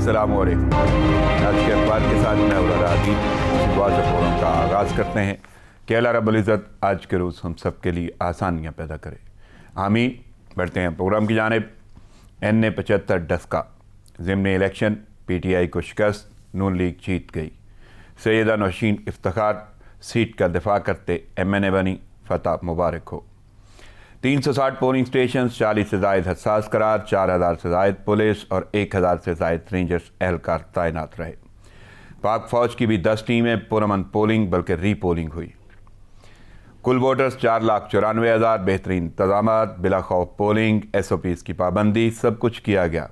السلام علیکم۔ آج کے اخبار کے ساتھ میں عادی دعا سے پروگرام کا آغاز کرتے ہیں کہ اللہ رب العزت آج کے روز ہم سب کے لیے آسانیاں پیدا کرے، آمین۔ بڑھتے ہیں پروگرام کی جانب۔ NA-75 ڈسکا ضمن الیکشن پی ٹی آئی کو شکست، نون لیگ جیت گئی۔ سیدہ نوشین افتخار سیٹ کا دفاع کرتے MNA بنی، فتح مبارک ہو۔ 360 پولنگ سٹیشنز، 40 سے زائد حساس قرار، 4000 سے زائد پولیس اور 1000 سے زائد رینجرز اہلکار تعینات رہے۔ پاک فوج کی بھی 10 ٹیمیں پرامن پولنگ بلکہ ری پولنگ ہوئی۔ کل ووٹرز 4,94,000، بہترین انتظامات، بلا خوف پولنگ، SOPs کی پابندی، سب کچھ کیا گیا۔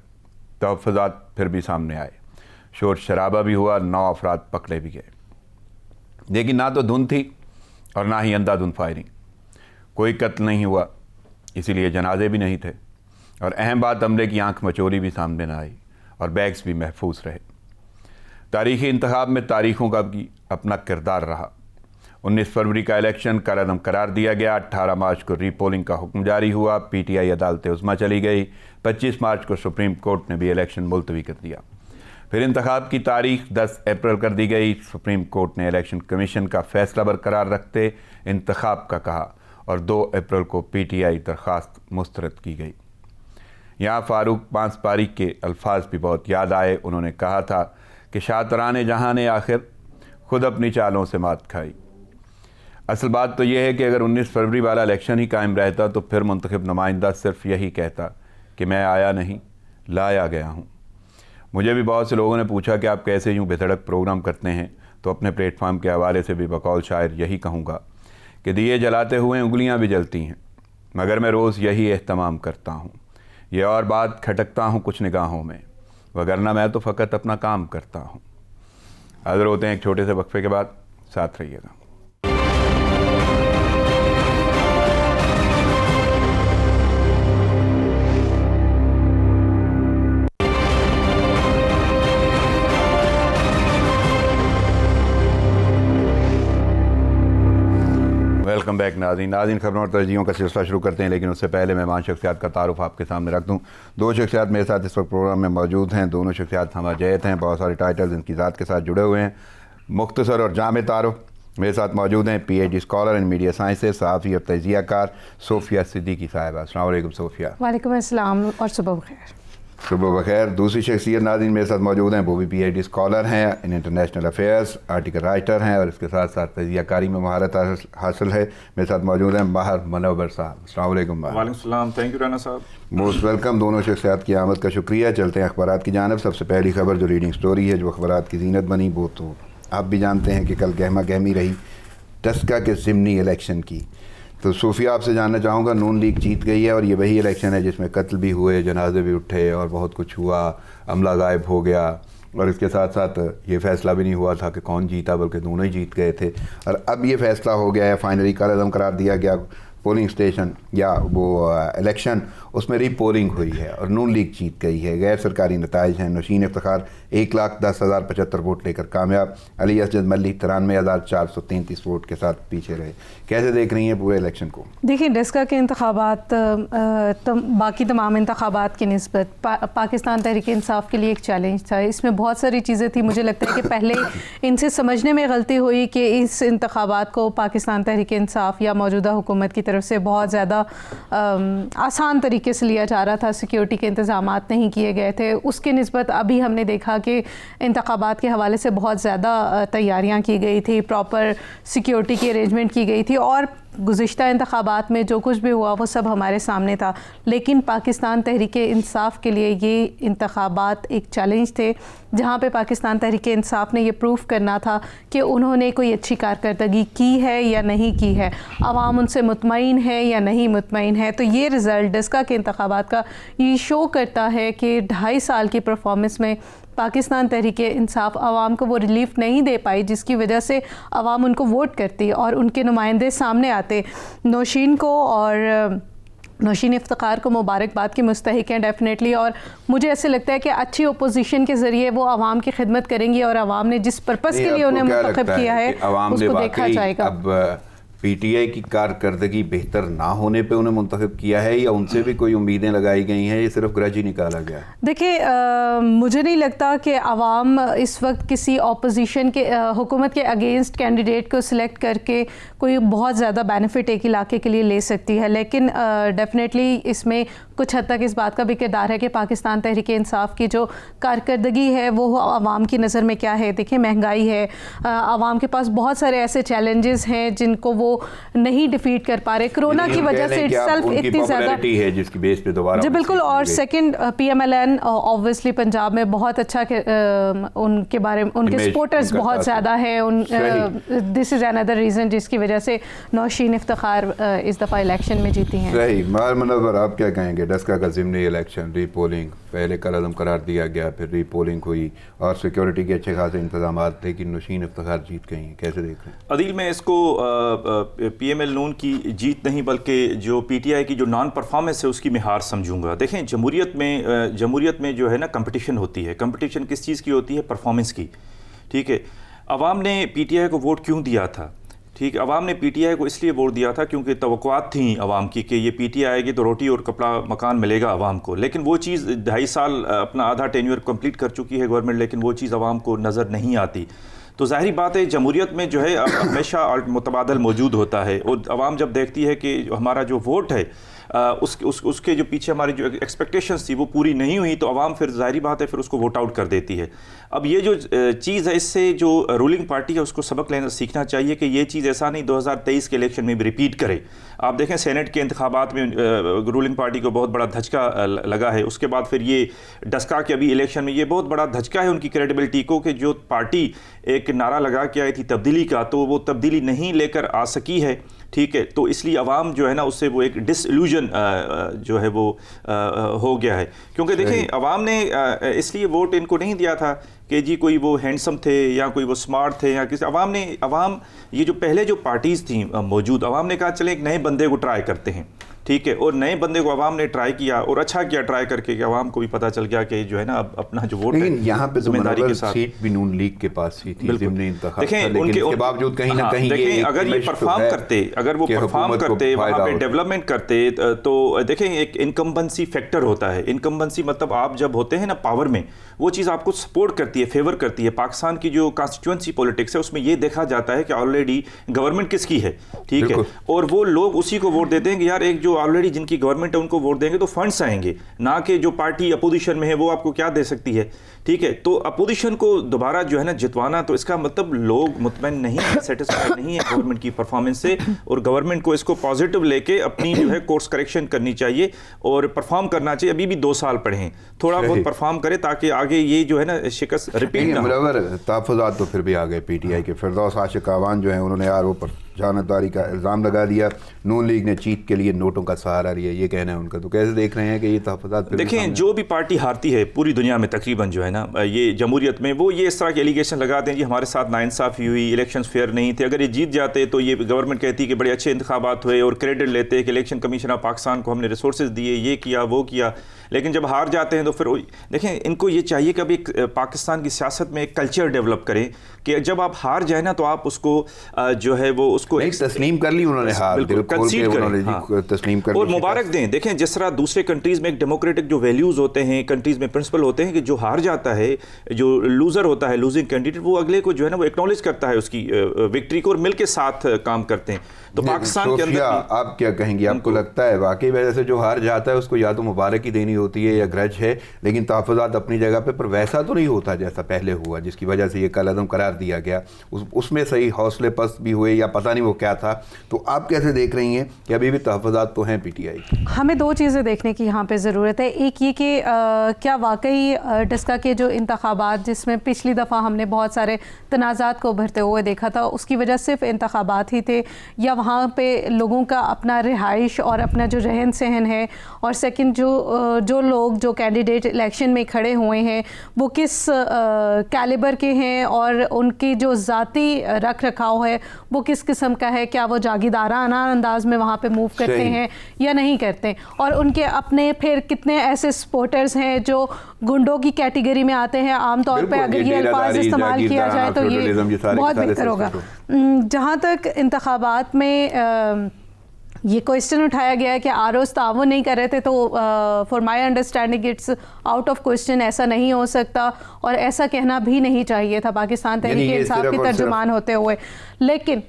تحفظات پھر بھی سامنے آئے، شور شرابہ بھی ہوا، 9 افراد پکڑے بھی گئے، لیکن نہ تو دھند تھی اور نہ ہی اندھا دھند فائرنگ۔ کوئی قتل نہیں ہوا، اسی لیے جنازے بھی نہیں تھے، اور اہم بات عملے کی آنکھ مچوری بھی سامنے نہ آئی اور بیگز بھی محفوظ رہے۔ تاریخی انتخاب میں تاریخوں کا بھی اپنا کردار رہا۔ 19 فروری کا الیکشن کالعدم قرار دیا گیا، 18 مارچ کو ری پولنگ کا حکم جاری ہوا، PTI عدالت عظمیٰ چلی گئی، 25 مارچ کو سپریم کورٹ نے بھی الیکشن ملتوی کر دیا۔ پھر انتخاب کی تاریخ 10 اپریل کر دی گئی۔ سپریم کورٹ نے الیکشن کمیشن کا فیصلہ برقرار رکھتے انتخاب کا کہا اور 2 اپریل کو PTI درخواست مسترد کی گئی۔ یہاں فاروق پانسپاری کے الفاظ بھی بہت یاد آئے۔ انہوں نے کہا تھا کہ شاطران جہاں نے آخر خود اپنی چالوں سے مات کھائی۔ اصل بات تو یہ ہے کہ اگر 19 فروری والا الیکشن ہی قائم رہتا تو پھر منتخب نمائندہ صرف یہی کہتا کہ میں آیا نہیں، لایا گیا ہوں۔ مجھے بھی بہت سے لوگوں نے پوچھا کہ آپ کیسے یوں بے دھڑک پروگرام کرتے ہیں، تو اپنے پلیٹ فارم کے حوالے سے بھی بقول شاعر یہی کہوں گا کہ دیے جلاتے ہوئے انگلیاں بھی جلتی ہیں، مگر میں روز یہی اہتمام کرتا ہوں، یہ اور بات کھٹکتا ہوں کچھ نگاہوں میں، وگرنہ میں تو فقط اپنا کام کرتا ہوں۔ حاضر ہوتے ہیں ایک چھوٹے سے وقفے کے بعد، ساتھ رہیے گا۔ ویلکم بیک ناظرین خبروں اور ترجیحوں کا سلسلہ شروع کرتے ہیں، لیکن اس سے پہلے مہمان شخصیات کا تعارف آپ کے سامنے رکھ دوں۔ 2 شخصیات میرے ساتھ اس وقت پروگرام میں موجود ہیں، دونوں شخصیات ہمہ جہت ہیں، بہت سارے ٹائٹلز ان کی ذات کے ساتھ جڑے ہوئے ہیں۔ مختصر اور جامع تعارف، میرے ساتھ موجود ہیں PhD scholar in media sciences, صحافی اور تجزیہ کار صوفیہ صدیقی صاحبہ۔ السلام علیکم صوفیہ۔ وعلیکم السلام اور صبح بخیر۔ صبح بخیر۔ دوسری شخصیت ناظرین میرے ساتھ موجود ہیں، وہ بھی PhD اسکالر ہیں in international affairs, article writer ہیں اور اس کے ساتھ ساتھ تجزیہ کاری میں مہارت حاصل ہے۔ میرے ساتھ موجود ہیں ماہر منور صاحب۔ السلام علیکم ماہر۔ وعلیکم السلام، تھینک یو رانا صاحب۔ موسٹ ویلکم، دونوں شخصیات کی آمد کا شکریہ۔ چلتے ہیں اخبارات کی جانب۔ سب سے پہلی خبر جو لیڈنگ سٹوری ہے، جو اخبارات کی زینت بنی، وہ تو آپ بھی جانتے ہیں کہ کل گہما گہمی رہی ڈسکا کے ضمنی الیکشن کی۔ تو صوفیہ آپ سے جاننا چاہوں گا، نون لیگ جیت گئی ہے اور یہ وہی الیکشن ہے جس میں قتل بھی ہوئے، جنازے بھی اٹھے اور بہت کچھ ہوا، عملہ غائب ہو گیا، اور اس کے ساتھ ساتھ یہ فیصلہ بھی نہیں ہوا تھا کہ کون جیتا، بلکہ دونوں ہی جیت گئے تھے۔ اور اب یہ فیصلہ ہو گیا ہے، فائنلی کالعدم قرار دیا گیا پولنگ اسٹیشن یا وہ الیکشن، اس میں ری پولنگ ہوئی ہے اور نون لیگ جیت گئی ہے۔ غیر سرکاری نتائج ہیں، نوشین افتخار 1,10,075 ووٹ لے کر کامیاب، علی اسجد ملی 93,433 ووٹ کے ساتھ پیچھے رہے۔ کیسے دیکھ رہی ہیں پورے الیکشن کو؟ دیکھیں، ڈسکا کے انتخابات باقی تمام انتخابات کی نسبت پاکستان تحریک انصاف کے لیے ایک چیلنج تھا۔ اس میں بہت ساری چیزیں تھیں، مجھے لگتا ہے کہ پہلے ان سے سمجھنے میں غلطی ہوئی کہ اس انتخابات کو پاکستان تحریک انصاف یا موجودہ حکومت کی طرف سے بہت زیادہ آسان طریقے سے لیا جا رہا تھا، سیکیورٹی کے انتظامات نہیں کیے گئے تھے۔ اس کے نسبت ابھی ہم نے دیکھا کہ انتخابات کے حوالے سے بہت زیادہ تیاریاں کی گئی تھی، پراپر سیکیورٹی کی ارینجمنٹ کی گئی تھی، اور گزشتہ انتخابات میں جو کچھ بھی ہوا وہ سب ہمارے سامنے تھا۔ لیکن پاکستان تحریک انصاف کے لیے یہ انتخابات ایک چیلنج تھے، جہاں پہ پاکستان تحریک انصاف نے یہ پروف کرنا تھا کہ انہوں نے کوئی اچھی کارکردگی کی ہے یا نہیں کی ہے، عوام ان سے مطمئن ہے یا نہیں مطمئن ہے۔ تو یہ رزلٹ ڈسکا کے انتخابات کا یہ شو کرتا ہے کہ 2.5 سال کی پرفارمنس میں پاکستان تحریک انصاف عوام کو وہ ریلیف نہیں دے پائی جس کی وجہ سے عوام ان کو ووٹ کرتی اور ان کے نمائندے سامنے آتے۔ نوشین کو اور نوشین افتخار کو مبارکباد کی مستحق ہیں ڈیفینیٹلی، اور مجھے ایسے لگتا ہے کہ اچھی اپوزیشن کے ذریعے وہ عوام کی خدمت کریں گی اور عوام نے جس پرپس کے لیے انہیں منتخب کیا ہے اس کو دیکھا جائے گا۔ اب پی ٹی آئی کی کارکردگی بہتر نہ ہونے پہ انہیں منتخب کیا ہے یا ان سے بھی کوئی امیدیں لگائی گئی ہیں، یہ صرف گرج ہی نکالا گیا؟ دیکھیں مجھے نہیں لگتا کہ عوام اس وقت کسی اپوزیشن کے حکومت کے اگینسٹ کینڈیڈیٹ کو سلیکٹ کر کے کوئی بہت زیادہ بینیفٹ ایک علاقے کے لیے لے سکتی ہے، لیکن ڈیفینیٹلی اس میں کچھ حد تک اس بات کا بھی کردار ہے کہ پاکستان تحریک انصاف کی جو کارکردگی ہے وہ عوام کی نظر میں کیا ہے. دیکھیں مہنگائی ہے، عوام کے پاس بہت سارے ایسے چیلنجز ہیں جن کو وہ نہیں ڈیفیٹ کر پا رہے. کرونا کی وجہ سے سیلف اتنی زیادہ ہے جس کی بیس پہ دوبارہ جی بالکل. اور second P M L N obviously Punjab میں بہت اچھا ان کے بارے میں ان کے سپورٹرز بہت زیادہ ہیں. دس از اندر ریزن جس کی وجہ سے نوشین افتخار اس دفعہ الیکشن میں جیتی ہیں. صحیح. مار منور آپ کیا کہیں گے؟ ڈسکا کا ضمنی الیکشن، ری پولنگ پہلے کل عدم قرار دیا گیا، پھر ری پولنگ ہوئی اور سیکیورٹی کے اچھے خاصے انتظامات تھے، کہ نوشین افتخار جیت گئی ہیں. کیسے دیکھ رہے ہیں؟ عدیل میں اس کو پی ایم ایل نون کی جیت نہیں بلکہ جو پی ٹی آئی کی جو نان پرفارمنس ہے اس کی میں ہار سمجھوں گا. دیکھیں جمہوریت میں جو ہے نا کمپٹیشن ہوتی ہے. کمپٹیشن کس چیز کی ہوتی ہے؟ پرفارمنس کی. ٹھیک ہے. عوام نے پی ٹی آئی کو ووٹ کیوں دیا تھا؟ ٹھیک ہے. عوام نے پی ٹی آئی کو اس لیے ووٹ دیا تھا کیونکہ توقعات تھیں عوام کی کہ یہ پی ٹی آئی آئے گی تو روٹی اور کپڑا مکان ملے گا عوام کو. لیکن وہ چیز 2.5 سال اپنا آدھا ٹینیور کمپلیٹ کر چکی ہے گورنمنٹ، لیکن وہ چیز عوام کو نظر نہیں آتی. تو ظاہری بات ہے جمہوریت میں جو ہے ہمیشہ متبادل موجود ہوتا ہے، اور عوام جب دیکھتی ہے کہ ہمارا جو ووٹ ہے اس کے جو پیچھے ہماری جو ایکسپیکٹیشنز تھی وہ پوری نہیں ہوئی، تو عوام پھر ظاہری بات ہے پھر اس کو ووٹ آؤٹ کر دیتی ہے. اب یہ جو چیز ہے اس سے جو رولنگ پارٹی ہے اس کو سبق سیکھنا چاہیے کہ یہ چیز ایسا نہیں 2023 کے الیکشن میں بھی ریپیٹ کرے. آپ دیکھیں سینٹ کے انتخابات میں رولنگ پارٹی کو بہت بڑا دھچکا لگا ہے. اس کے بعد پھر یہ ڈسکا کے ابھی الیکشن میں یہ بہت بڑا دھچکا ہے ان کی کریڈیبلٹی کو، کہ جو پارٹی ایک نعرہ لگا کے آئی تھی تبدیلی کا، تو وہ تبدیلی نہیں لے کر آ سکی ہے. ٹھیک ہے. تو اس لیے عوام جو ہے نا اس سے وہ ایک ڈس ایلوژن جو ہے وہ ہو گیا ہے. کیونکہ دیکھیں عوام نے اس لیے ووٹ ان کو نہیں دیا تھا کہ جی کوئی وہ ہینڈسم تھے یا کوئی وہ سمارٹ تھے یا کسی. عوام یہ جو پہلے جو پارٹیز تھیں موجود، عوام نے کہا چلیں ایک نئے بندے کو ٹرائی کرتے ہیں. ٹھیک ہے. اور نئے بندے کو عوام نے ٹرائی کیا اور اچھا کیا ٹرائی کر کے، کہ عوام کو بھی پتہ چل گیا کہ جو ہے نا اب اپنا جو ووٹ ہے یہاں پہ ذمہ داری کے ساتھ. سیٹ بھی نون لیگ کے پاس ہی تھی ضمنی انتخاب، دیکھیں لیکن اس کے باوجود کہیں نہ کہیں دیکھیں اگر یہ پرفارم کرتے، اگر وہ پرفارم کرتے وہاں پہ ڈیولپمنٹ کرتے، تو دیکھیں ایک انکمبنسی فیکٹر ہوتا ہے. انکمبنسی مطلب آپ جب ہوتے ہیں نا پاور میں، وہ چیز آپ کو سپورٹ کرتی ہے، فیور کرتی ہے. پاکستان کی جو کانسٹیچوئنسی پولیٹکس ہے اس میں یہ دیکھا جاتا ہے کہ آلریڈی گورنمنٹ کس کی ہے. ٹھیک ہے. اور وہ لوگ اسی کو ووٹ دیتے ہیں کہ یار ایک جو آلریڈی جن کی گورنمنٹ ہے ان کو ووٹ دیں گے تو فنڈس آئیں گے، نہ کہ جو پارٹی اپوزیشن میں ہے وہ آپ کو کیا دے سکتی ہے. ٹھیک ہے. تو اپوزیشن کو دوبارہ جو ہے نا جتوانا، تو اس کا مطلب لوگ مطمئن نہیں ہیں، سیٹسفائی نہیں ہے گورنمنٹ کی پرفارمنس سے، اور گورنمنٹ کو اس کو پازیٹیو لے کے اپنی جو ہے کورس کریکشن کرنی چاہیے اور پرفارم کرنا چاہیے. ابھی بھی 2 سال پڑے ہیں، تھوڑا بہت پرفارم کرے تاکہ آگے یہ جو ہے نا شکست ریپیٹ نہ ہو. تحفظات تو پھر بھی آ گئے پی ٹی آئی کے. فردوس عاشق آوان جو ہیں انہوں نے آر او پر جانبداری کا الزام لگا دیا. نون لیگ نے چیت کے لیے نوٹوں کا سہارا لیا، یہ کہنا ہے ان کا. تو کیسے دیکھ رہے ہیں کہ یہ تحفظات؟ دیکھیں جو بھی پارٹی ہارتی ہے پوری دنیا میں تقریباً جو ہے نا یہ جمہوریت میں، وہ یہ اس طرح کے ایلیگیشن لگاتے ہیں جی ہمارے ساتھ ناانصافی ہوئی، الیکشنز فیئر نہیں تھے. اگر یہ جیت جاتے تو یہ گورنمنٹ کہتی کہ بڑے اچھے انتخابات ہوئے اور کریڈٹ لیتے کہ الیکشن کمیشن آف پاکستان کو ہم نے ریسورسز دیے، یہ کیا وہ کیا. لیکن جب ہار جاتے ہیں تو پھر دیکھیں ان کو یہ چاہیے کہ اب ایک پاکستان کی سیاست میں ایک کلچر ڈیولپ کریں کہ جب آپ ہار جائیں نا تو آپ اس کو جو ہے وہ اس کو تسلیم کر لی انہوں نے، ہار کنسیڈ کریں تسلیم کر اور مبارک دیں. دیکھیں جس طرح دوسرے کنٹریز میں ایک ڈیموکریٹک جو ویلیوز ہوتے ہیں، کنٹریز میں پرنسپل ہوتے ہیں کہ جو ہار جاتا ہے، جو لوزر ہوتا ہے، لوزنگ کینڈیڈیٹ، وہ اگلے کو جو ہے نا وہ ایکنالج کرتا ہے اس کی وکٹری کو اور مل کے ساتھ کام کرتے ہیں. تو پاکستان کے اندر آپ کیا کہیں گے؟ آپ کو لگتا ہے واقعی وجہ سے جو ہار جاتا ہے اس کو یا تو مبارک ہی دینی ہوتی ہے یا گرج ہے، لیکن تحفظات اپنی جگہ پہ، پر ویسا تو نہیں ہوتا جیسا پہلے ہوا جس کی وجہ سے یہ کل عدم قرار دیا گیا. اس میں صحیح حوصلے پست بھی ہوئے یا پتہ نہیں وہ کیا تھا. تو آپ کیسے دیکھ رہی ہیں کہ ابھی بھی تحفظات تو ہیں پی ٹی آئی؟ ہمیں 2 چیزیں دیکھنے کی یہاں پہ ضرورت ہے. ایک یہ کہ کیا واقعی ڈسکا کے جو انتخابات جس میں پچھلی دفعہ ہم نے بہت سارے تنازعات کو ابھرتے ہوئے دیکھا تھا، اس کی وجہ صرف انتخابات ہی تھے، یا وہاں پہ لوگوں کا اپنا رہائش اور اپنا جو رہن سہن ہے، اور سیکنڈ جو لوگ جو کینڈیڈیٹ الیکشن میں کھڑے ہوئے ہیں وہ کس کیلیبر کے ہیں اور ان کی جو ذاتی رکھ رکھاؤ ہے وہ کس قسم قسم کا ہے, کیا وہ جاگیردارانہ انداز میں وہاں پہ موو کرتے ہیں یا نہیں کرتے, اور ان کے اپنے پھر کتنے ایسے سپورٹرز ہیں جو گنڈوں کی کیٹیگری میں آتے ہیں. عام طور پہ اگر یہ الفاظ استعمال کیا جائے تو یہ بہت بہتر ہوگا. جہاں تک انتخابات میں یہ کوئسچن اٹھایا گیا ہے کہ آروز تعاون نہیں کر رہے تھے, تو for my understanding it's out of question, ایسا نہیں ہو سکتا اور ایسا کہنا بھی نہیں چاہیے تھا پاکستان تحریک انصاف کے ترجمان ہوتے ہوئے. لیکن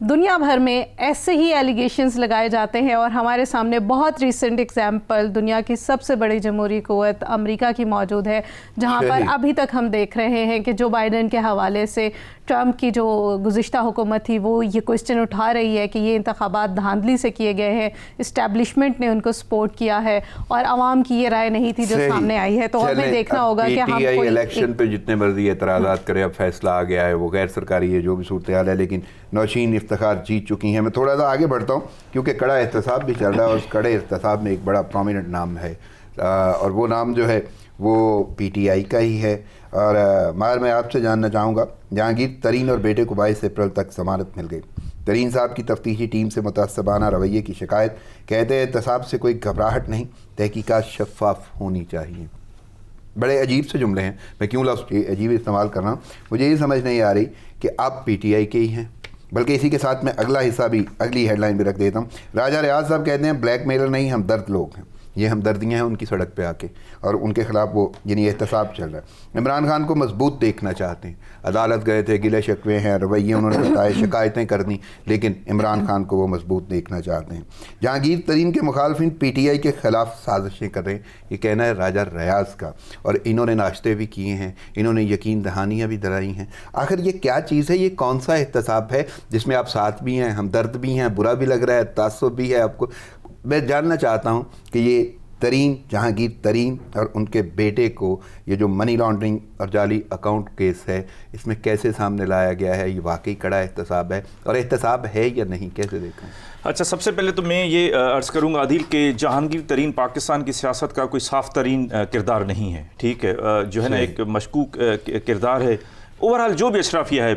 دنیا بھر میں ایسے ہی ایلیگیشنز لگائے جاتے ہیں, اور ہمارے سامنے بہت ریسنٹ ایگزامپل دنیا کی سب سے بڑی جمہوری قوت امریکہ کی موجود ہے, جہاں پر ابھی تک ہم دیکھ رہے ہیں کہ جو بائیڈن کے حوالے سے ٹرمپ کی جو گزشتہ حکومت تھی وہ یہ کوئسچن اٹھا رہی ہے کہ یہ انتخابات دھاندلی سے کیے گئے ہیں, اسٹیبلشمنٹ نے ان کو سپورٹ کیا ہے اور عوام کی یہ رائے نہیں تھی جو سامنے آئی ہے. تو ہمیں دیکھنا ہوگا کہ ہم کوئی الیکشن پہ جتنے مرضی اعتراضات کرے, اب فیصلہ آ گیا ہے, وہ غیر سرکاری ہے جو بھی صورتحال ہے, لیکن نوشین افتخار جیت چکی ہیں. میں تھوڑا سا آگے بڑھتا ہوں کیونکہ کڑا احتساب بھی چل رہا ہے, اور اس کڑے احتساب میں ایک بڑا پرومیننٹ نام ہے, اور وہ نام جو ہے وہ پی ٹی آئی کا ہی ہے. اور ماہر, میں آپ سے جاننا چاہوں گا, جہانگیر ترین اور بیٹے کو 22 اپریل تک ضمانت مل گئی. ترین صاحب کی تفتیشی ٹیم سے متعصبانہ رویے کی شکایت, کہتے ہیں احتساب سے کوئی گھبراہٹ نہیں, تحقیقات شفاف ہونی چاہیے. بڑے عجیب سے جملے ہیں, میں کیوں لفظ عجیب استعمال کر رہا ہوں, مجھے یہ سمجھ نہیں آ رہی کہ آپ پی ٹی آئی کے ہی ہیں. بلکہ اسی کے ساتھ میں اگلا حصہ بھی, اگلی ہیڈ لائن بھی رکھ دیتا ہوں. راجہ ریاض صاحب کہتے ہیں بلیک میلر نہیں, ہم درد لوگ ہیں. یہ ہمدردیاں ہیں ان کی سڑک پہ آ کے, اور ان کے خلاف وہ یعنی احتساب چل رہا ہے. عمران خان کو مضبوط دیکھنا چاہتے ہیں, عدالت گئے تھے, گلے شکوے ہیں, رویے انہوں نے بتائے, شکایتیں کر دیں, لیکن عمران خان کو وہ مضبوط دیکھنا چاہتے ہیں. جہانگیر ترین کے مخالفین پی ٹی آئی کے خلاف سازشیں کر رہے ہیں, یہ کہنا ہے راجہ ریاض کا, اور انہوں نے ناشتے بھی کیے ہیں, انہوں نے یقین دہانیاں بھی دلائی ہیں. آخر یہ کیا چیز ہے, یہ کون سا احتساب ہے جس میں آپ ساتھ بھی ہیں, ہمدرد بھی ہیں, برا بھی لگ رہا ہے, تعصب بھی ہے آپ کو؟ میں جاننا چاہتا ہوں کہ یہ ترین, جہانگیر ترین اور ان کے بیٹے کو یہ جو منی لانڈرنگ اور جعلی اکاؤنٹ کیس ہے, اس میں کیسے سامنے لایا گیا ہے؟ یہ واقعی کڑا احتساب ہے, اور احتساب ہے یا نہیں, کیسے دیکھیں؟ اچھا, سب سے پہلے تو میں یہ عرض کروں گا عادل کہ جہانگیر ترین پاکستان کی سیاست کا کوئی صاف ترین کردار نہیں ہے, ٹھیک ہے, جو ہے نا ایک مشکوک کردار ہے. اوورال جو بھی اشرافیہ ہے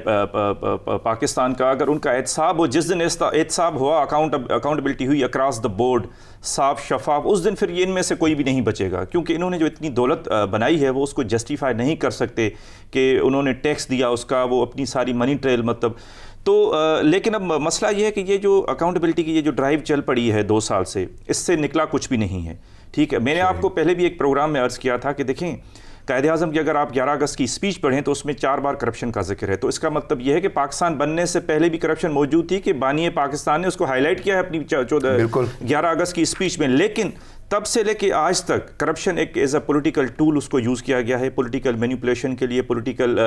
پاکستان کا, اگر ان کا احتساب ہو, جس دن احتساب ہوا, اکاؤنٹیبلٹی ہوئی اکراس دا بورڈ, صاف شفاف, اس دن پھر یہ ان میں سے کوئی بھی نہیں بچے گا, کیونکہ انہوں نے جو اتنی دولت بنائی ہے وہ اس کو جسٹیفائی نہیں کر سکتے کہ انہوں نے ٹیکس دیا اس کا, وہ اپنی ساری منی ٹریل مطلب تو. لیکن اب مسئلہ یہ ہے کہ یہ جو اکاؤنٹیبلٹی کی یہ جو ڈرائیو چل پڑی ہے 2 سال سے, اس سے نکلا کچھ بھی نہیں ہے, ٹھیک ہے. میں نے آپ کو پہلے بھی ایک پروگرام میں عرض کیا تھا کہ دیکھیں, قائد اعظم کی اگر آپ 11 اگست کی اسپیچ پڑھیں تو اس میں 4 بار کرپشن کا ذکر ہے. تو اس کا مطلب یہ ہے کہ پاکستان بننے سے پہلے بھی کرپشن موجود تھی, کہ بانی پاکستان نے اس کو ہائی لائٹ کیا ہے اپنی 11 اگست کی اسپیچ میں. لیکن تب سے لے کے آج تک کرپشن ایک ایز اے پولیٹیکل ٹول اس کو یوز کیا گیا ہے, پولیٹیکل مینیپولیشن کے لیے, پولیٹیکل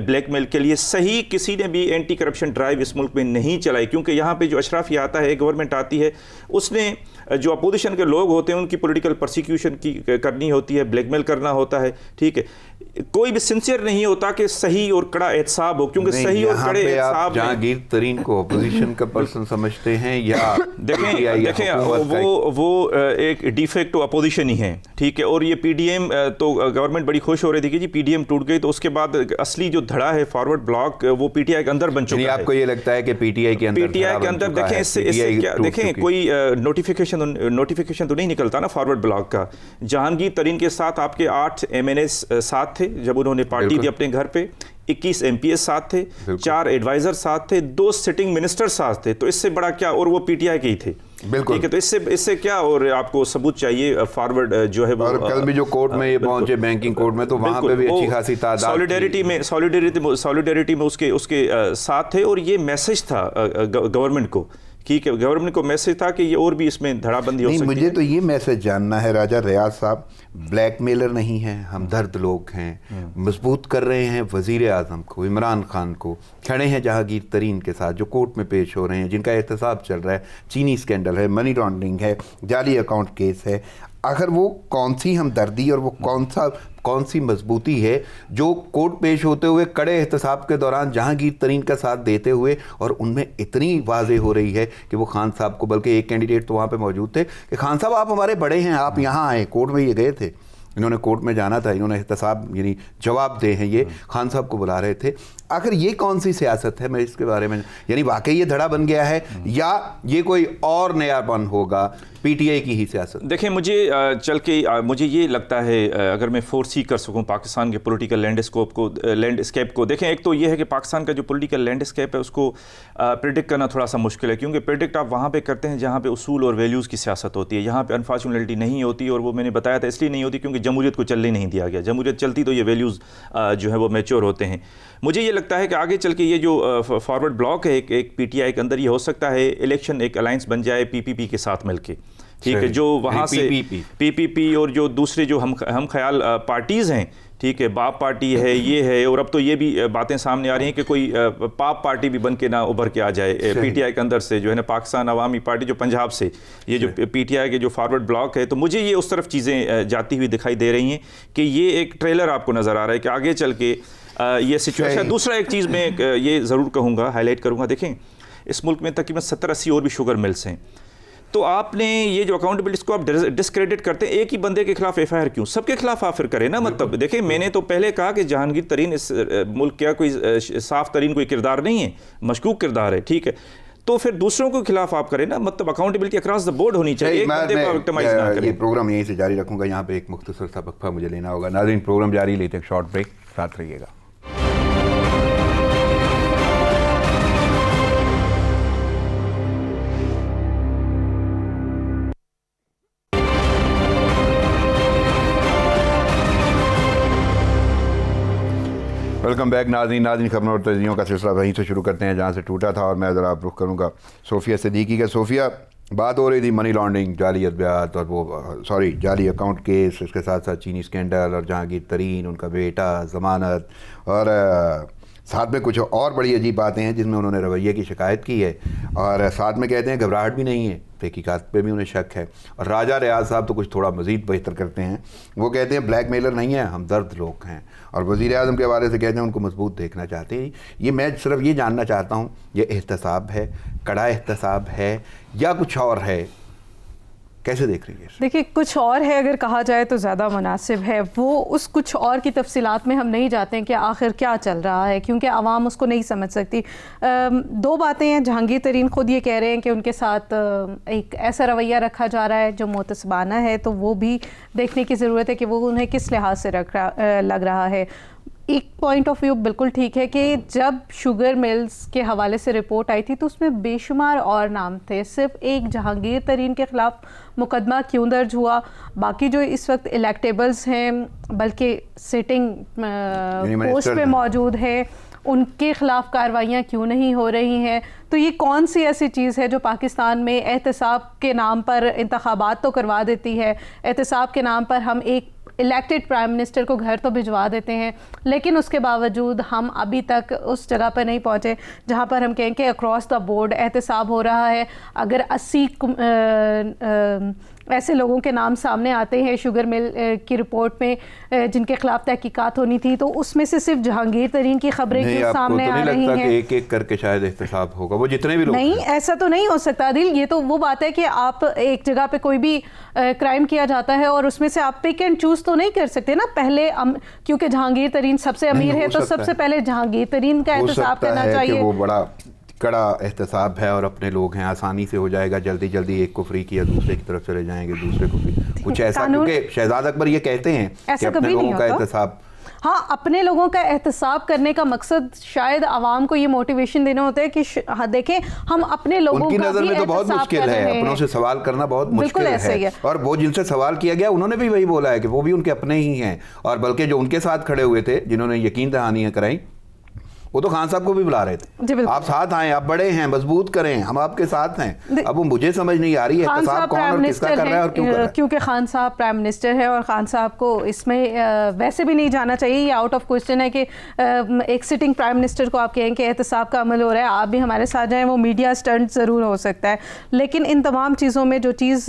بلیک میل کے لیے. صحیح کسی نے بھی اینٹی کرپشن ڈرائیو اس ملک میں نہیں چلائی, کیونکہ یہاں پہ جو اشرافیہ آتا ہے, گورنمنٹ آتی ہے, اس نے جو اپوزیشن کے لوگ ہوتے ہیں ان کی پولیٹیکل پرسیکیوشن کی کرنی ہوتی ہے, بلیک میل کرنا ہوتا ہے, ٹھیک ہے. کوئی بھی سنسیئر نہیں ہوتا کہ صحیح اور کڑا احتساب ہو, کیونکہ صحیح اور کڑے احتساب جہانگیر ترین کو اپوزیشن کا پرسن سمجھتے ہیں یا دیکھیں وہ ایک ڈی فیکٹو اپوزیشن ہی ہے, ٹھیک ہے. اور یہ پی ڈی ایم, تو گورنمنٹ بڑی خوش ہو رہی تھی کہ جی پی ڈی ایم ٹوٹ گئی, تو اس کے بعد اصلی جو دھڑا ہے فارورڈ بلاک وہ پی ٹی آئی کے اندر بن چکا ہے. آپ کو یہ لگتا ہے کہ پی ٹی آئی کے اندر دیکھیں اس سے کیا, دیکھیں کوئی نوٹیفیکیشن تو نہیں نکلتا نا فارورڈ بلاک کا. جہانگیر ترین کے ساتھ آپ کے 8 ایم این ایس ساتھ تھے جب انہوں نے پارٹی دی اپنے گھر پہ, 21 ایم پی ایس ساتھ تھے, 4 ایڈوائزر ساتھ تھے, 2 سٹنگ منسٹر ساتھ تھے. تو اس سے بڑا کیا, اور وہ پی ٹی آئی کے ہی تھے, ٹھیک ہے. تو اس سے کیا اور آپ کو ثبوت چاہیے فارورڈ جو ہے وہ. اور کل بھی جو کورٹ میں یہ پہنچے, بینکنگ کورٹ میں, تو وہاں پہ بھی اچھی خاصی تعداد, سالیڈیرٹی میں اس کے ساتھ تھے. اور یہ میسج تھا گورنمنٹ کو, ٹھیک ہے, گورنمنٹ کو میسج تھا کہ یہ اور بھی اس میں دھڑا بندی ہو سکتی ہے. مجھے تو یہ میسج جاننا ہے, راجہ ریاض صاحب بلیک میلر نہیں ہیں, ہمدرد لوگ ہیں, مضبوط کر رہے ہیں وزیر اعظم کو, عمران خان کو, کھڑے ہیں جہانگیر ترین کے ساتھ جو کورٹ میں پیش ہو رہے ہیں, جن کا احتساب چل رہا ہے, چینی اسکینڈل ہے, منی لانڈرنگ ہے, جعلی اکاؤنٹ کیس ہے. آخر وہ کون سی ہمدردی اور وہ کون سی مضبوطی ہے جو کورٹ پیش ہوتے ہوئے کڑے احتساب کے دوران جہانگیر ترین کا ساتھ دیتے ہوئے, اور ان میں اتنی واضح ہو رہی ہے کہ وہ خان صاحب کو, بلکہ ایک کینڈیڈیٹ تو وہاں پہ موجود تھے کہ خان صاحب آپ ہمارے بڑے ہیں, آپ یہاں آئے, کورٹ میں یہ گئے تھے, انہوں نے کورٹ میں جانا تھا, انہوں نے احتساب یعنی جواب دے ہیں, یہ خان صاحب کو بلا رہے تھے. آخر یہ کون سی سیاست ہے, میں اس کے بارے میں یعنی واقعی یہ دھڑا بن گیا ہے یا یہ کوئی اور نیا پن ہوگا پی ٹی آئی کی ہی سیاست؟ دیکھیں مجھے چل کے مجھے یہ لگتا ہے, اگر میں فور سی کر سکوں پاکستان کے پولیٹیکل لینڈسکیپ کو, دیکھیں ایک تو یہ ہے کہ پاکستان کا جو پولیٹیکل لینڈسکیپ ہے اس کو پریڈکٹ کرنا تھوڑا سا مشکل ہے, کیونکہ پریڈکٹ آپ وہاں پہ کرتے ہیں جہاں پہ اصول اور ویلیوز کی سیاست ہوتی ہے. یہاں پہ انفارچونیٹلی نہیں ہوتی, اور وہ میں نے بتایا تھا اس لیے نہیں ہوتی کیونکہ جمہوریت کو چلنے نہیں دیا گیا. جمہوریت چلتی تو یہ ویلیوز جو ہے وہ میچور ہوتے ہیں. مجھے یہ لگتا ہے کہ آگے چل کے یہ جو فارورڈ بلاک ہے ایک پی ٹی آئی کے اندر, یہ ہو سکتا ہے الیکشن ایک الائنس بن جائے پی پی پی کے ساتھ مل کے, ٹھیک ہے, جو وہاں سے پی پی پی اور جو دوسرے جو ہم خیال پارٹیز ہیں, ٹھیک ہے, باپ پارٹی ہے, یہ ہے, اور اب تو یہ بھی باتیں سامنے آ رہی ہیں کہ کوئی پاپ پارٹی بھی بن کے نہ ابھر کے آ جائے پی ٹی آئی کے اندر سے, جو ہے نا پاکستان عوامی پارٹی جو پنجاب سے, یہ جو پی ٹی آئی کے جو فارورڈ بلاک ہے. تو مجھے یہ اس طرف چیزیں جاتی ہوئی دکھائی دے رہی ہیں کہ یہ ایک ٹریلر آپ کو نظر آ رہا ہے کہ آگے چل کے یہ سچویشن. دوسرا ایک چیز میں یہ ضرور کہوں گا, ہائی لائٹ کروں گا, دیکھیں اس ملک میں تقریباً 70-80 اور بھی شوگر ملس ہیں. تو آپ نے یہ جو اکاؤنٹیبلٹی کو آپ ڈسکریڈٹ کرتے ہیں, ایک ہی بندے کے خلاف ایف آئی آر کیوں, سب کے خلاف آپ پھر کریں نا. مطلب دیکھیں میں نے تو پہلے کہا کہ جہانگیر ترین اس ملک کا کوئی صاف ترین کوئی کردار نہیں ہے, مشکوک کردار ہے, ٹھیک ہے, تو پھر دوسروں کے خلاف آپ کریں نا. مطلب اکاؤنٹیبلٹی اکراس دا بورڈ ہونی چاہیے, ایک بندے کو وکٹمائز نہ کریں. یہ پروگرام یہیں سے جاری رکھوں گا, یہاں پہ ایک مختصر سا وقفہ مجھے لینا ہوگا. ناظرین پروگرام جاری, لیتے ہیں شارٹ بریک, ساتھ رہیے گا. ویلکم بیک ناظرین خبروں اور تجزیوں کا سلسلہ وہیں سے شروع کرتے ہیں جہاں سے ٹوٹا تھا, اور میں ذرا رخ کروں گا صوفیہ صدیقی کا. صوفیہ, بات ہو رہی تھی منی لانڈرنگ, جعلی ادویات اور وہ جعلی اکاؤنٹ کیس, اس کے ساتھ ساتھ چینی اسکینڈل اور جہانگیر ترین, ان کا بیٹا, ضمانت, اور ساتھ میں کچھ اور بڑی عجیب باتیں ہیں جس میں انہوں نے رویے کی شکایت کی ہے, اور ساتھ میں کہتے ہیں گھبراہٹ بھی نہیں ہے, تحقیقات پہ بھی انہیں شک ہے. اور راجہ ریاض صاحب تو کچھ تھوڑا مزید بہتر کرتے ہیں, وہ کہتے ہیں بلیک میلر نہیں ہیں, ہم درد لوگ ہیں. اور وزیر اعظم کے حوالے سے کہتے ہیں ان کو مضبوط دیکھنا چاہتے ہیں. یہ میں صرف یہ جاننا چاہتا ہوں, یہ احتساب ہے, کڑا احتساب ہے یا کچھ اور ہے, کیسے دیکھ رہی ہے؟ دیکھیے کچھ اور ہے اگر کہا جائے تو زیادہ مناسب ہے. وہ اس کچھ اور کی تفصیلات میں ہم نہیں جاتے ہیں کہ آخر کیا چل رہا ہے, کیونکہ عوام اس کو نہیں سمجھ سکتی. دو باتیں ہیں, جہانگیر ترین خود یہ کہہ رہے ہیں کہ ان کے ساتھ ایک ایسا رویہ رکھا جا رہا ہے جو محتسبانہ ہے, تو وہ بھی دیکھنے کی ضرورت ہے کہ وہ انہیں کس لحاظ سے لگ رہا ہے. ایک پوائنٹ آف ویو بالکل ٹھیک ہے کہ جب شوگر ملز کے حوالے سے رپورٹ آئی تھی تو اس میں بے شمار اور نام تھے, صرف ایک جہانگیر ترین کے خلاف مقدمہ کیوں درج ہوا, باقی جو اس وقت الیکٹیبلز ہیں بلکہ سٹنگ پوسٹ پہ موجود ہیں ان کے خلاف کارروائیاں کیوں نہیں ہو رہی ہیں. تو یہ کون سی ایسی چیز ہے جو پاکستان میں احتساب کے نام پر انتخابات تو کروا دیتی ہے, احتساب کے نام پر ہم ایک الیکٹڈ پرائم منسٹر کو گھر تو بھجوا دیتے ہیں, لیکن اس کے باوجود ہم ابھی تک اس جگہ پر نہیں پہنچے جہاں پر ہم کہیں کہ اکراس دا بورڈ احتساب ہو رہا ہے. اگر 80 ایسے لوگوں کے نام سامنے آتے ہیں شوگر مل کی رپورٹ میں جن کے خلاف تحقیقات ہونی تھی, تو اس میں سے صرف جہانگیر ترین کی خبریں کیوں سامنے آ رہی ہیں؟ ایک ایک کر کے شاید احتساب ہوگا, وہ جتنے بھی لوگ نہیں, ایسا تو نہیں ہو سکتا عادل. یہ تو وہ بات ہے کہ آپ ایک جگہ پہ کوئی بھی کرائم کیا جاتا ہے اور اس میں سے آپ پک اینڈ چوز تو نہیں کر سکتے نا. پہلے کیونکہ جہانگیر ترین سب سے امیر ہے تو سب سے پہلے جہانگیر ترین کا احتساب کرنا چاہیے. وہ بڑا کڑا احتساب ہے اور اپنے لوگ ہیں, آسانی سے ہو جائے گا, جلدی جلدی ایک کو فری کیا دوسرے کی طرف چلے جائیں گے, دوسرے کو فری, کچھ ایسا, کیونکہ شہزاد اکبر یہ کہتے ہیں کہ اپنے لوگوں کا احتساب, ہاں اپنے لوگوں کا احتساب کرنے کا مقصد شاید عوام کو یہ موٹیویشن دینا ہوتا ہے کہ دیکھیں ہم اپنے لوگوں کی کا نظر میں تو بہت مشکل ہے, اپنوں سے سوال کرنا بہت مشکل ہے. اور وہ جن سے سوال کیا گیا انہوں نے بھی وہی بولا ہے کہ وہ بھی ان کے اپنے ہی ہیں, اور بلکہ جو ان کے ساتھ کھڑے ہوئے تھے جنہوں نے یقین دہانیاں کرائی وہ تو خان صاحب کو بھی بلا رہے تھے, آپ ساتھ آئیں, آپ بڑے ہیں, مضبوط کریں, ہم آپ کے ساتھ ہیں. اب وہ مجھے سمجھ نہیں آ رہی ہے احتساب کون اور کس کا کر رہا ہے اور کیوں کر رہا ہے, کیونکہ خان صاحب پرائم منسٹر ہے اور خان صاحب کو اس میں ویسے بھی نہیں جانا چاہیے. یہ آؤٹ آف کوسچن ہے کہ ایک سٹنگ پرائم منسٹر کو آپ کہیں کہ احتساب کا عمل ہو رہا ہے, آپ بھی ہمارے ساتھ جائیں. وہ میڈیا اسٹنٹ ضرور ہو سکتا ہے, لیکن ان تمام چیزوں میں جو چیز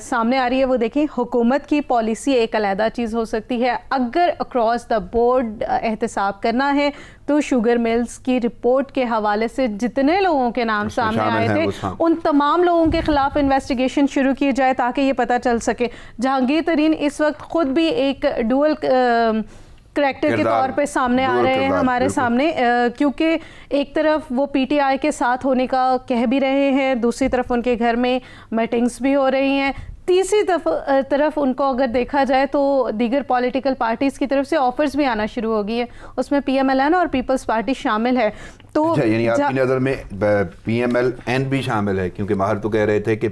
سامنے آ رہی ہے وہ دیکھیں. حکومت کی پالیسی ایک علیحدہ چیز ہو سکتی ہے, اگر اکراس دا بورڈ احتساب کرنا ہے تو شوگر ملز کی رپورٹ کے حوالے سے جتنے لوگوں کے نام سامنے آئے تھے ان تمام لوگوں کے خلاف انویسٹیگیشن شروع کی جائے تاکہ یہ پتہ چل سکے. جہانگیر ترین اس وقت خود بھی ایک ڈوئل کریکٹر کے طور پہ سامنے آ رہے ہیں ہمارے سامنے, کیونکہ ایک طرف وہ پی ٹی آئی کے ساتھ ہونے کا کہہ بھی رہے ہیں, دوسری طرف ان کے گھر میں میٹنگز بھی ہو رہی ہیں, تیسری طرف ان کو اگر دیکھا جائے تو دیگر پولیٹیکل پارٹیز کی طرف سے آفرز بھی آنا شروع ہو گئی ہیں, اس میں پی ایم ایل این اور پیپلز پارٹی شامل ہے. تو یعنی آپ کی نظر میں پی ایم ایل این بھی شامل ہے, کیونکہ ماہر تو کہہ رہے تھے کہ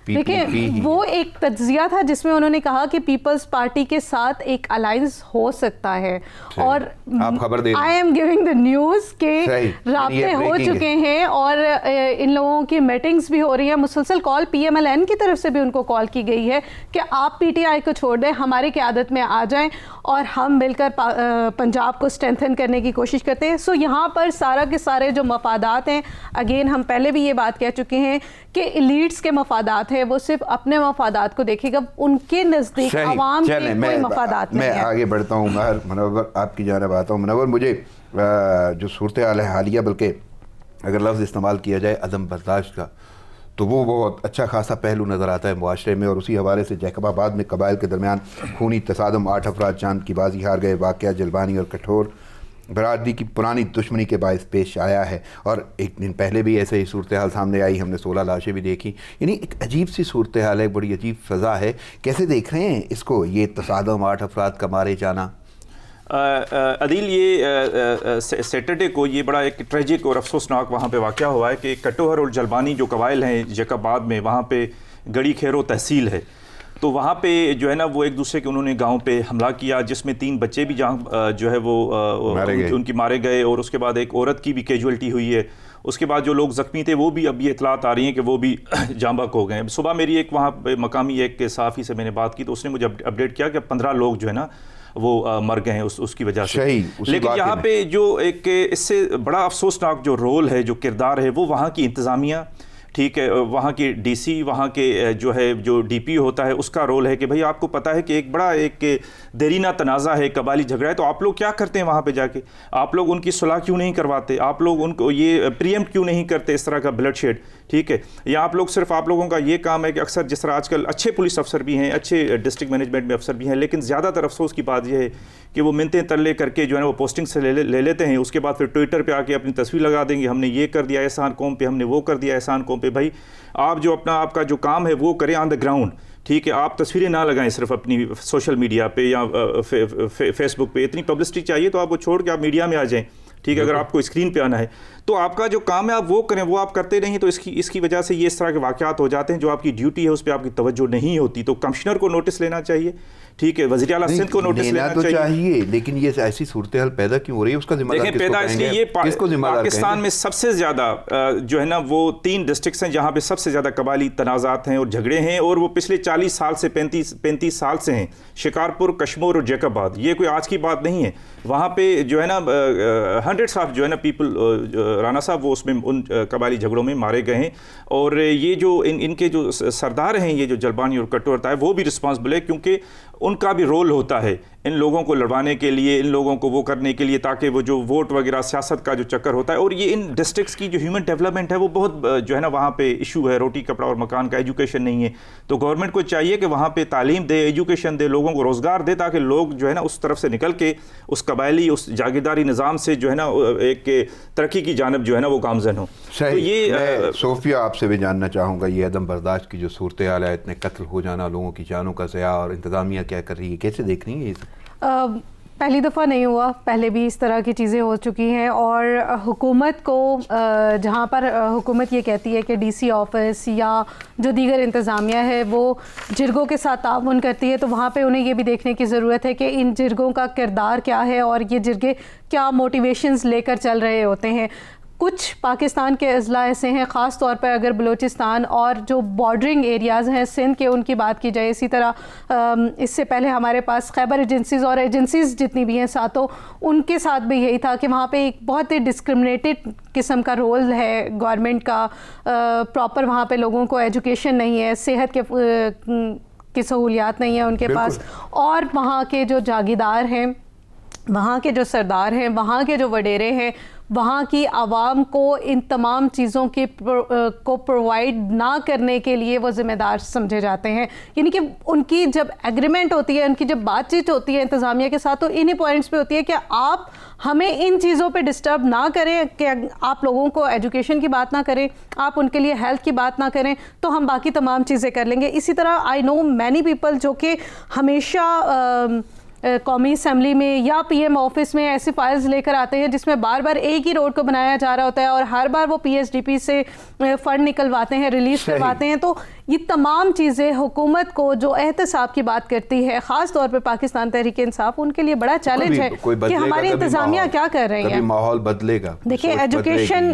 دیکھیں وہ ایک تجزیہ تھا جس میں انہوں نے کہا کہ پیپلز پارٹی کے ساتھ ایک الائنس ہو سکتا ہے, اور آپ خبر دے I am giving the news کہ رابطے ہو چکے ہیں اور ان لوگوں کی میٹنگز بھی ہو رہی ہیں. مسلسل کال پی ایم ایل این کی طرف سے بھی ان کو کال کی گئی ہے کہ آپ پی ٹی آئی کو چھوڑ دیں, ہماری قیادت میں آ جائیں اور ہم مل کر پنجاب کو اسٹرینتھن کرنے کی کوشش کرتے ہیں. سو یہاں پر سارا کے سارے جو مفادات ہیں, اگین ہم پہلے بھی یہ بات کہہ چکے ہیں کہ ایلیٹس کے مفادات ہیں, وہ صرف اپنے مفادات کو دیکھے گا, ان کے نزدیک عوام کے کوئی مفادات نہیں ہے. میں آگے بڑھتا ہوں, منور آپ کی جانب آتا ہوں. منور, مجھے جو صورتحال ہے حالیہ, بلکہ اگر لفظ استعمال کیا جائے عدم برداشت کا, تو وہ بہت اچھا خاصا پہلو نظر آتا ہے معاشرے میں, اور اسی حوالے سے جیکب آباد میں قبائل کے درمیان خونی تصادم, 8 افراد چاند کی بازی ہار گئے. واقعہ جلبانی اور کٹھور برادری کی پرانی دشمنی کے باعث پیش آیا ہے, اور ایک دن پہلے بھی ایسے ہی صورتحال سامنے آئی, ہم نے 16 لاشیں بھی دیکھی. یعنی ایک عجیب سی صورتحال ہے, بڑی عجیب فضا ہے. کیسے دیکھ رہے ہیں اس کو, یہ تصادم 8 افراد کا مارے جانا؟ عدیل, یہ سیٹرڈے کو یہ بڑا ایک ٹریجک اور افسوسناک وہاں پہ واقعہ ہوا ہے کہ کٹوہر اور جلبانی جو قبائل ہیں جیکب آباد میں, وہاں پہ گڑی کھیرو تحصیل ہے, تو وہاں پہ جو ہے نا وہ ایک دوسرے کے انہوں نے گاؤں پہ حملہ کیا, جس میں 3 بچے بھی جہاں جو ہے وہ ان کی مارے گئے, اور اس کے بعد ایک عورت کی بھی کیجولٹی ہوئی ہے. اس کے بعد جو لوگ زخمی تھے وہ بھی اب یہ اطلاعات آ رہی ہیں کہ وہ بھی جاں بحق ہو گئے ہیں. صبح میری ایک وہاں پہ مقامی ایک صحافی سے میں نے بات کی تو اس نے مجھے اپڈیٹ کیا کہ 15 لوگ جو ہے نا وہ مر گئے ہیں اس کی وجہ سے. لیکن یہاں پہ جو ایک اس سے بڑا افسوسناک جو رول ہے, جو کردار ہے, وہ وہاں کی انتظامیہ, ٹھیک ہے, وہاں کے ڈی سی, وہاں کے جو ہے جو ڈی پی ہوتا ہے, اس کا رول ہے کہ بھئی آپ کو پتہ ہے کہ ایک بڑا ایک دیرینہ تنازع ہے, قبائلی جھگڑا ہے, تو آپ لوگ کیا کرتے ہیں وہاں پہ جا کے, آپ لوگ ان کی صلح کیوں نہیں کرواتے, آپ لوگ ان کو یہ پریمپٹ کیوں نہیں کرتے اس طرح کا بلڈ شیڈ, ٹھیک ہے. یا آپ لوگ صرف آپ لوگوں کا یہ کام ہے کہ اکثر جس طرح آج کل اچھے پولیس افسر بھی ہیں, اچھے ڈسٹرکٹ مینجمنٹ میں افسر بھی ہیں, لیکن زیادہ تر افسوس کی بات یہ ہے کہ وہ منتیں ترلے کر کے جو ہے نا وہ پوسٹنگ سے لے لیتے ہیں, اس کے بعد پھر ٹویٹر پہ آ کے اپنی تصویر لگا دیں گے, ہم نے یہ کر دیا احسان قوم پہ, ہم نے وہ کر دیا احسان قوم پہ. بھائی آپ جو آپ کا جو کام ہے وہ کریں آن دا گراؤنڈ, ٹھیک ہے. آپ تصویریں نہ لگائیں صرف اپنی سوشل میڈیا پہ یا فیس بک پہ, اتنی پبلسٹی چاہیے تو آپ وہ چھوڑ کے آپ میڈیا میں آ جائیں, ٹھیک ہے. اگر آپ کو اسکرین پہ آنا ہے تو آپ کا جو کام ہے آپ وہ کریں, وہ آپ کرتے نہیں, تو اس کی وجہ سے یہ اس طرح کے واقعات ہو جاتے ہیں. جو آپ کی ڈیوٹی ہے اس پہ آپ کی توجہ نہیں ہوتی, تو کمشنر کو نوٹس لینا چاہیے, ٹھیک ہے, وزیر اعلیٰ سندھ کو نوٹس لینا تو چاہیے. لیکن یہ ایسی صورتحال پیدا کیوں ہو رہی ہے, اس کا ذمہ دار پیدا اس لیے کس کو ذمہ دار پاکستان میں سب سے زیادہ جو ہے نا وہ 3 ڈسٹرکٹس ہیں جہاں پہ سب سے زیادہ قبائلی تنازعات ہیں اور جھگڑے ہیں, اور وہ پچھلے 40 سال سے 35 سال سے ہیں. شکارپور, کشمور اور جیکب آباد, یہ کوئی آج کی بات نہیں ہے. وہاں پہ جو ہے نا ہنڈریڈس آف جو ہے نا پیپل, رانا صاحب وہ اس میں ان قبائلی جھگڑوں میں مارے گئے ہیں, اور یہ جو ان کے جو سردار ہیں, یہ جو جلبانی اور کٹور ہے, وہ بھی رسپانسبل ہے, کیونکہ ان کا بھی رول ہوتا ہے ان لوگوں کو لڑوانے کے لیے, ان لوگوں کو وہ کرنے کے لیے تاکہ وہ جو ووٹ وغیرہ سیاست کا جو چکر ہوتا ہے. اور یہ ان ڈسٹرکٹس کی جو ہیومن ڈیولپمنٹ ہے وہ بہت جو ہے نا وہاں پہ ایشو ہے, روٹی کپڑا اور مکان کا, ایجوکیشن نہیں ہے. تو گورنمنٹ کو چاہیے کہ وہاں پہ تعلیم دے, ایجوکیشن دے, لوگوں کو روزگار دے, تاکہ لوگ جو ہے نا اس طرف سے نکل کے اس قبائلی اس جاگیرداری نظام سے جو ہے نا ایک ترقی کی جانب جو ہے نا وہ گامزن ہو. تو یہ صوفیہ آپ سے بھی جاننا چاہوں گا, یہ عدم برداشت کی جو صورتحال ہے, اتنے قتل ہو جانا, لوگوں کی جانوں کا ضیاع, اور انتظامیہ کیا کر رہی ہے, کیسے دیکھ رہی ہے یہ؟ پہلی دفعہ نہیں ہوا, پہلے بھی اس طرح کی چیزیں ہو چکی ہیں, اور حکومت کو جہاں پر حکومت یہ کہتی ہے کہ ڈی سی آفس یا جو دیگر انتظامیہ ہے وہ جرگوں کے ساتھ تعاون کرتی ہے, تو وہاں پہ انہیں یہ بھی دیکھنے کی ضرورت ہے کہ ان جرگوں کا کردار کیا ہے اور یہ جرگے کیا موٹیویشنز لے کر چل رہے ہوتے ہیں. کچھ پاکستان کے اضلاع ایسے ہیں، خاص طور پر اگر بلوچستان اور جو بارڈرنگ ایریاز ہیں سندھ کے ان کی بات کی جائے، اسی طرح اس سے پہلے ہمارے پاس خیبر ایجنسیز اور ایجنسیز جتنی بھی ہیں ساتوں، ان کے ساتھ بھی یہی تھا کہ وہاں پہ ایک بہت ہی ڈسکرمنیٹڈ قسم کا رول ہے گورنمنٹ کا، پراپر وہاں پہ لوگوں کو ایجوکیشن نہیں ہے، صحت کی سہولیات نہیں ہیں ان کے پاس، اور وہاں کے جو جاگیردار ہیں، وہاں کے جو سردار ہیں، وہاں کے جو وڈیرے ہیں، وہاں کی عوام کو ان تمام چیزوں کو پرووائڈ نہ کرنے کے لیے وہ ذمہ دار سمجھے جاتے ہیں. یعنی کہ ان کی جب ایگریمنٹ ہوتی ہے، ان کی جب بات چیت ہوتی ہے انتظامیہ کے ساتھ، تو انہی پوائنٹس پہ ہوتی ہے کہ آپ ہمیں ان چیزوں پہ ڈسٹرب نہ کریں، کہ آپ لوگوں کو ایجوکیشن کی بات نہ کریں، آپ ان کے لیے ہیلتھ کی بات نہ کریں، تو ہم باقی تمام چیزیں کر لیں گے. اسی طرح آئی نو مینی پیپل جو کہ ہمیشہ قومی اسمبلی میں یا پی ایم آفس میں ایسی فائلز لے کر آتے ہیں جس میں بار بار ایک ہی روڈ کو بنایا جا رہا ہوتا ہے، اور ہر بار وہ پی ایس ڈی پی سے فنڈ نکلواتے ہیں، ریلیز کرواتے ہیں. تو یہ تمام چیزیں حکومت کو جو احتساب کی بات کرتی ہے، خاص طور پہ پاکستان تحریک انصاف، ان کے لیے بڑا چیلنج ہے کہ ہماری انتظامیہ کیا کر رہی ہیں. ماحول بدلے گا، دیکھیں ایجوکیشن،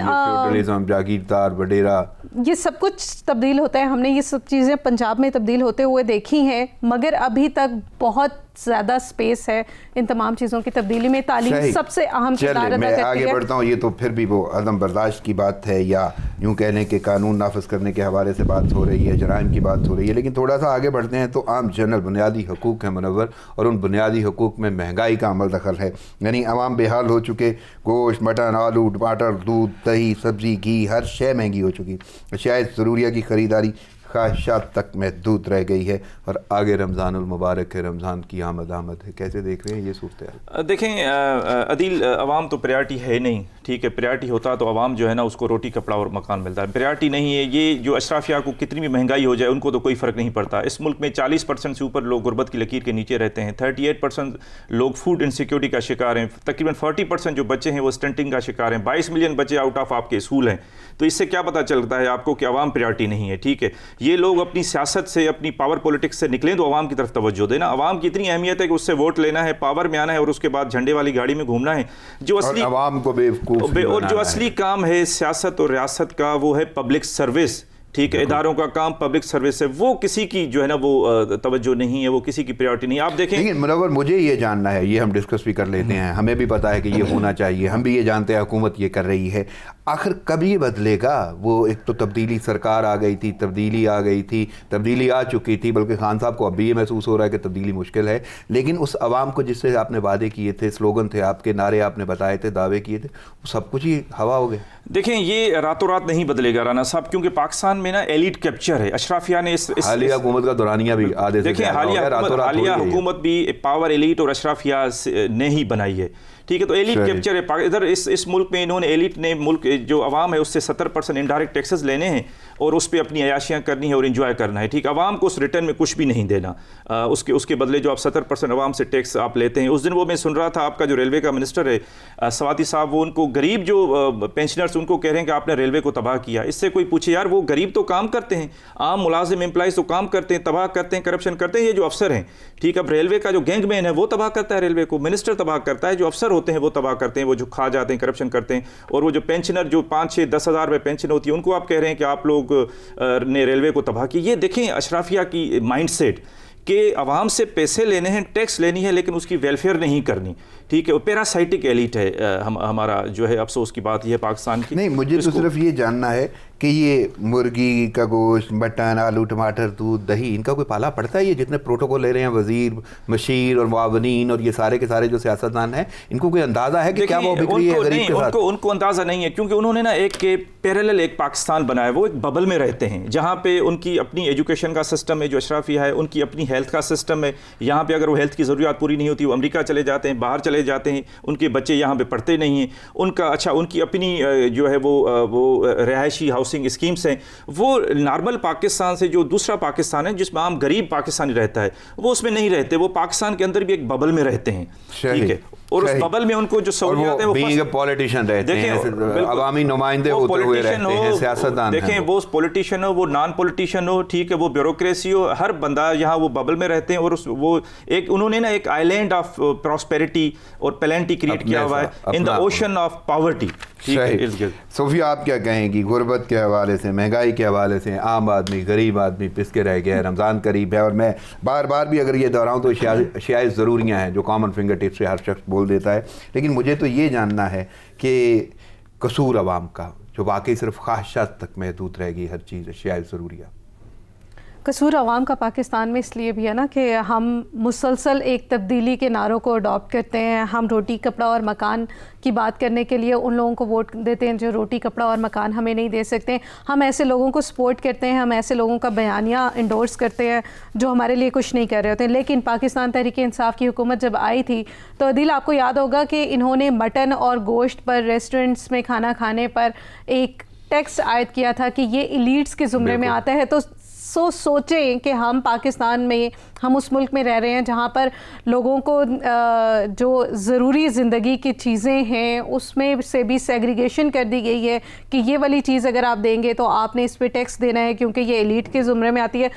جاگیردار وڈیرا، یہ سب کچھ تبدیل ہوتا ہے. ہم نے یہ سب چیزیں پنجاب میں تبدیل ہوتے ہوئے دیکھی ہیں، مگر ابھی تک بہت زیادہ سپیس ہے ان تمام چیزوں کی تبدیلی میں. تعلیم سب سے اہم کردار ادا کرتی ہے. میں آگے بڑھتا ہوں. یہ تو پھر بھی وہ عدم برداشت کی بات ہے، یا یوں کہہ لیں کہ قانون نافذ کرنے کے حوالے سے بات ہو رہی ہے، جرائم کی بات ہو رہی ہے. لیکن تھوڑا سا آگے بڑھتے ہیں تو عام جنرل بنیادی حقوق ہیں منور، اور ان بنیادی حقوق میں مہنگائی کا عمل دخل ہے. یعنی عوام بے حال ہو چکے، گوشت، مٹن، آلو، ٹماٹر، دودھ، دہی، سبزی، گھی، ہر شے مہنگی ہو چکی. اشیاء ضروریہ کی خریداری خواہشات تک محدود رہ گئی ہے، اور آگے رمضان المبارک ہے، رمضان کی آمد ہے. کیسے دیکھ رہے ہیں یہ صورتحال؟ دیکھیں عدیل، عوام تو پریارٹی ہے نہیں، ٹھیک ہے. پریارٹی ہوتا تو عوام جو ہے نا اس کو روٹی کپڑا اور مکان ملتا ہے. پریارٹی نہیں ہے. یہ جو اشرافیہ کو کتنی بھی مہنگائی ہو جائے ان کو تو کوئی فرق نہیں پڑتا. اس ملک میں 40% سے اوپر لوگ غربت کی لکیر کے نیچے رہتے ہیں. 38% لوگ فوڈ انسیکیورٹی کا شکار ہیں. تقریباً 40% جو بچے ہیں وہ اسٹنٹنگ کا شکار ہیں. 22 ملین بچے آؤٹ آف آپ کے اسکول ہیں. تو اس سے کیا پتہ چلتا ہے آپ کو کہ عوام پریارٹی نہیں ہے، ٹھیک ہے. یہ لوگ اپنی سیاست سے، اپنی پاور پولیٹکس سے نکلیں تو عوام کی طرف توجہ دینا. عوام کی اتنی اہمیت ہے کہ اس سے ووٹ لینا ہے، پاور میں آنا ہے، اور اس کے بعد جھنڈے والی گاڑی میں گھومنا ہے. جو اصلی عوام کو اور جو اصلی کام ہے سیاست اور ریاست کا وہ ہے پبلک سروس، ٹھیک ہے. اداروں کا کام پبلک سروس ہے. وہ کسی کی جو ہے نا وہ توجہ نہیں ہے، وہ کسی کی پریورٹی نہیں. آپ دیکھیں لیکن منور مجھے یہ جاننا ہے، یہ ہم ڈسکس بھی کر لیتے ہیں، ہمیں بھی پتا ہے کہ یہ ہونا چاہیے، ہم بھی یہ جانتے ہیں حکومت یہ کر رہی ہے. آخر کب یہ بدلے گا؟ وہ ایک تو تبدیلی سرکار آ گئی تھی، تبدیلی آ گئی تھی، تبدیلی آ چکی تھی، بلکہ خان صاحب کو اب بھی یہ محسوس ہو رہا ہے کہ تبدیلی مشکل ہے. لیکن اس عوام کو جس سے آپ نے وعدے کیے تھے، سلوگن تھے آپ کے، نعرے آپ نے بتائے تھے، دعوے کیے تھے، وہ سب کچھ ہی ہوا ہو گئے. دیکھیں یہ راتوں رات نہیں بدلے گا رانا صاحب، کیونکہ پاکستان میں نا ایلیٹ کیپچر ہے. اشرافیہ نے حالیہ حکومت کا دورانیہ بھی آدھے سے دیکھیں حالیہ حکومت بھی پاور ایلیٹ اور اشرافیہ نے ہی بنائی ہے، ٹھیک ہے. تو ایلیٹ کیپچر ہے ادھر اس ملک میں. انہوں نے ایلیٹ نے ملک جو عوام ہے اس سے 70% انڈائریکٹ ٹیکسز لینے ہیں اور اس پہ اپنی عیاشیاں کرنی ہیں اور انجوائے کرنا ہے، ٹھیک. عوام کو اس ریٹرن میں کچھ بھی نہیں دینا. اس کے بدلے جو آپ 70% عوام سے ٹیکس آپ لیتے ہیں. اس دن وہ میں سن رہا تھا آپ کا جو ریلوے کا منسٹر ہے سواتی صاحب، وہ ان کو غریب جو پینشنرز ان کو کہہ رہے ہیں کہ آپ نے ریلوے کو تباہ کیا. اس سے کوئی پوچھے یار وہ غریب تو کام کرتے ہیں، عام ملازم امپلائیز تو کام کرتے ہیں، تباہ کرتے ہیں، کرپشن کرتے ہیں. یہ جو افسر ہیں، ٹھیک. اب ریلوے کا جو گینگ مین ہے وہ تباہ کرتا ہے ریلوے کو، منسٹر تباہ کرتا ہے، جو افسر ہوتے ہیں وہ تباہ کرتے ہیں، وہ جو کھا جاتے ہیں، کرپشن کرتے ہیں. اور وہ جو پینشنر جو 5-6-10 ہزار روپے پینشن ہوتی ہے ان کو آپ کہہ رہے ہیں کہ آپ لوگ نے ریلوے کو تباہ کی. یہ دیکھیں اشرافیہ کی مائنڈ سیٹ کہ عوام سے پیسے لینے ہیں، ٹیکس لینی ہے، لیکن اس کی ویلفیئر نہیں کرنی، ٹھیک ہے. پیراسائٹک ایلیٹ ہے ہمارا جو ہے. افسوس کی بات یہ ہے پاکستان کی. نہیں مجھے تو صرف یہ جاننا ہے کہ یہ مرغی کا گوشت، مٹن، آلو، ٹماٹر، دودھ، دہی، ان کا کوئی پالا پڑتا ہے؟ یہ جتنے پروٹوکول لے رہے ہیں وزیر، مشیر اور معاونین اور یہ سارے کے سارے جو سیاستدان ہیں، ان کو کوئی اندازہ ہے کہ کیا وہ بک رہی ہے غریب کے ساتھ؟ ان کو اندازہ نہیں ہے، کیونکہ انہوں نے نا ایک پیرالل ایک پاکستان بنایا ہے. وہ ایک ببل میں رہتے ہیں جہاں پہ ان کی اپنی ایجوکیشن کا سسٹم ہے جو اشرافیہ ہے، ان کی اپنی ہیلتھ کا سسٹم ہے. یہاں پہ اگر وہ ہیلتھ کی ضروریات پوری نہیں ہوتی وہ امریکہ چلے جاتے ہیں، باہر چلے جاتے ہیں. ان کے بچے یہاں پہ پڑھتے نہیں ہیں. ان کی اپنی جو ہے وہ رہائشی ہاؤسنگ اسکیمز ہیں. وہ نارمل پاکستان سے جو دوسرا پاکستان ہے جس میں عام غریب پاکستانی رہتا ہے وہ اس میں نہیں رہتے. وہ پاکستان کے اندر بھی ایک ببل میں رہتے ہیں، ٹھیک ہے. اور اس ببل میں ان کو جو سہولیات ہیں وہ پولیٹیشین رہتے ہیں، عوامی نمائندے ہوتے ہوئے رہتے ہیں، سیاستدان دیکھیں وہ پولیٹیشین ہو، وہ نان پولیٹیشین ہو، ٹھیک ہے، وہ بیوروکریسی ہو، ہر بندہ یہاں وہ ببل میں رہتے ہیں، اور وہ ایک انہوں نے نا ایک آئی لینڈ آف پراسپیرٹی اور پلینٹی کریٹ کیا ہوا ہے ان دا اوشن آف پاورٹی. صوفیہ آپ کیا کہیں گی غربت کے حوالے سے، مہنگائی کے حوالے سے عام آدمی، غریب آدمی پس کے رہ گیا ہے، رمضان قریب ہے، اور میں بار بار بھی اگر یہ دہراؤں تو اشیاء ضروریاں ہیں جو کامن فنگر ٹپ سے ہر شخص بول دیتا ہے، لیکن مجھے تو یہ جاننا ہے کہ قصور عوام کا جو واقعی صرف خواہشات تک محدود رہ گئی ہر چیز اشیاء ضروریہ. قصور عوام کا پاکستان میں اس لیے بھی ہے نا کہ ہم مسلسل ایک تبدیلی کے نعروں کو اڈاپٹ کرتے ہیں. ہم روٹی کپڑا اور مکان کی بات کرنے کے لیے ان لوگوں کو ووٹ دیتے ہیں جو روٹی کپڑا اور مکان ہمیں نہیں دے سکتے. ہم ایسے لوگوں کو سپورٹ کرتے ہیں، ہم ایسے لوگوں کا بیانیہ انڈورس کرتے ہیں جو ہمارے لیے کچھ نہیں کر رہے ہوتے ہیں. لیکن پاکستان تحریک انصاف کی حکومت جب آئی تھی تو عدیل آپ کو یاد ہوگا کہ انہوں نے مٹن اور گوشت پر ریسٹورنٹس میں کھانا کھانے پر ایک ٹیکس عائد کیا تھا کہ یہ ایلیٹس کے زمرے میں آتا ہے. تو سوچیں کہ ہم پاکستان میں، ہم اس ملک میں رہ رہے ہیں جہاں پر لوگوں کو جو ضروری زندگی کی چیزیں ہیں اس میں سے بھی سیگریگیشن کر دی گئی ہے کہ یہ والی چیز اگر آپ دیں گے تو آپ نے اس پہ ٹیکس دینا ہے کیونکہ یہ ایلیٹ کے زمرے میں آتی ہے.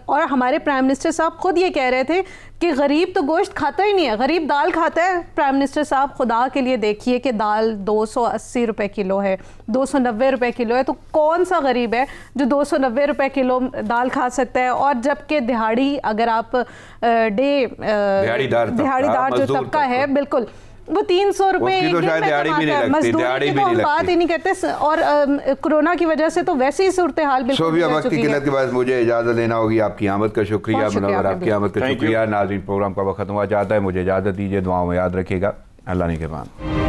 اور ہمارے پرائم منسٹر صاحب خود یہ کہہ رہے تھے کہ غریب تو گوشت کھاتا ہی نہیں ہے، غریب دال کھاتا ہے. پرائم منسٹر صاحب خدا کے لیے دیکھیے کہ دال 280 روپے کلو ہے، 290 روپے کلو ہے. تو کون سا غریب ہے جو 290 روپے کلو دال کھا سکتا ہے؟ اور جبکہ دہاڑی اگر آپ دہاڑی دار جو طبقہ ہے بالکل وہ 300 روپے مزدوری کی تو ہم بات ہی نہیں کرتے. اور کرونا کی وجہ سے تو ویسے ہی صورتحال بالکل صوفیہ وقت کی قلت کے بعد مجھے اجازت لینا ہوگی. آپ کی آمد کا شکریہ، منور آپ کی آمد کا شکریہ. ناظرین پروگرام کا وقت ختم ہوا جاتا ہے، مجھے اجازت دیجیے، دعاؤں میں یاد رکھیے گا. اللہ نگہبان.